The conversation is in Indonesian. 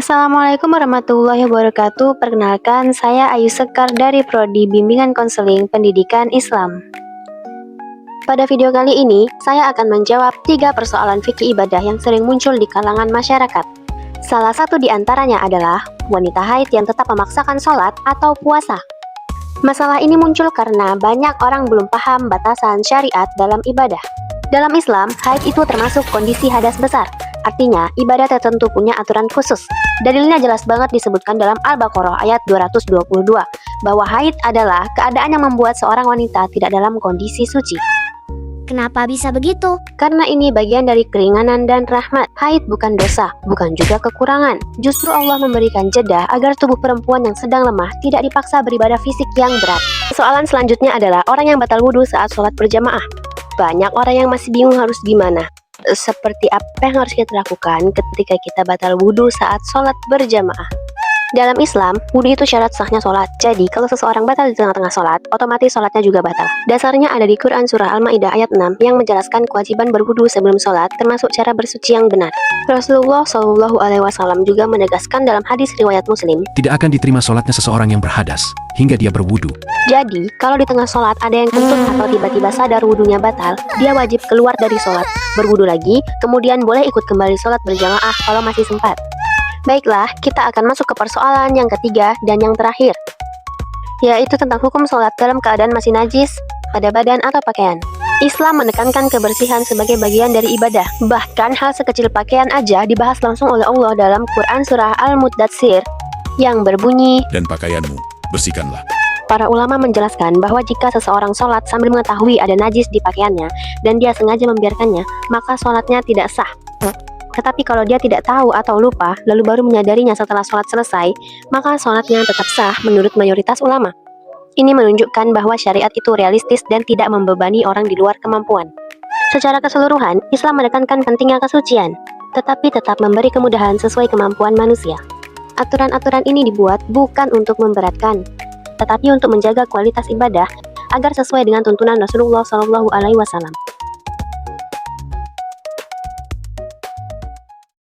Assalamualaikum warahmatullahi wabarakatuh. Perkenalkan, saya Ayu Sekar dari Prodi Bimbingan Konseling Pendidikan Islam. Pada video kali ini, saya akan menjawab 3 persoalan fikih ibadah yang sering muncul di kalangan masyarakat. Salah satu di antaranya adalah wanita haid yang tetap memaksakan sholat atau puasa. Masalah ini muncul karena banyak orang belum paham batasan syariat dalam ibadah. Dalam Islam, haid itu termasuk kondisi hadas besar. Artinya, ibadah tertentu punya aturan khusus. Dalilnya jelas banget disebutkan dalam Al-Baqarah ayat 222, bahwa haid adalah keadaan yang membuat seorang wanita tidak dalam kondisi suci. Kenapa bisa begitu? Karena ini bagian dari keringanan dan rahmat. Haid bukan dosa, bukan juga kekurangan. Justru Allah memberikan jeda agar tubuh perempuan yang sedang lemah tidak dipaksa beribadah fisik yang berat. Soalan selanjutnya adalah orang yang batal wudhu saat sholat berjamaah. Banyak orang yang masih bingung harus gimana. Seperti apa yang harus kita lakukan ketika kita batal wudhu saat sholat berjamaah? Dalam Islam, wudhu itu syarat sahnya sholat. Jadi, kalau seseorang batal di tengah-tengah sholat, otomatis sholatnya juga batal. Dasarnya ada di Quran Surah Al-Ma'idah ayat 6 yang menjelaskan kewajiban berwudhu sebelum sholat, termasuk cara bersuci yang benar. Rasulullah SAW juga menegaskan dalam hadis riwayat Muslim, tidak akan diterima sholatnya seseorang yang berhadas hingga dia berwudhu. Jadi, kalau di tengah sholat ada yang kentut atau tiba-tiba sadar wudhunya batal, dia wajib keluar dari sholat, berwudhu lagi, kemudian boleh ikut kembali sholat berjamaah kalau masih sempat. Baiklah, kita akan masuk ke persoalan yang ketiga dan yang terakhir, yaitu tentang hukum sholat dalam keadaan masih najis pada badan atau pakaian. Islam menekankan kebersihan sebagai bagian dari ibadah. Bahkan hal sekecil pakaian aja dibahas langsung oleh Allah dalam Quran Surah Al-Muddatsir yang berbunyi, dan pakaianmu, bersihkanlah. Para ulama menjelaskan bahwa jika seseorang sholat sambil mengetahui ada najis di pakaiannya dan dia sengaja membiarkannya, maka sholatnya tidak sah. Tetapi kalau dia tidak tahu atau lupa, lalu baru menyadarinya setelah sholat selesai, maka sholatnya tetap sah menurut mayoritas ulama. Ini menunjukkan bahwa syariat itu realistis dan tidak membebani orang di luar kemampuan. Secara keseluruhan, Islam menekankan pentingnya kesucian, tetapi tetap memberi kemudahan sesuai kemampuan manusia. Aturan-aturan ini dibuat bukan untuk memberatkan, tetapi untuk menjaga kualitas ibadah agar sesuai dengan tuntunan Rasulullah SAW.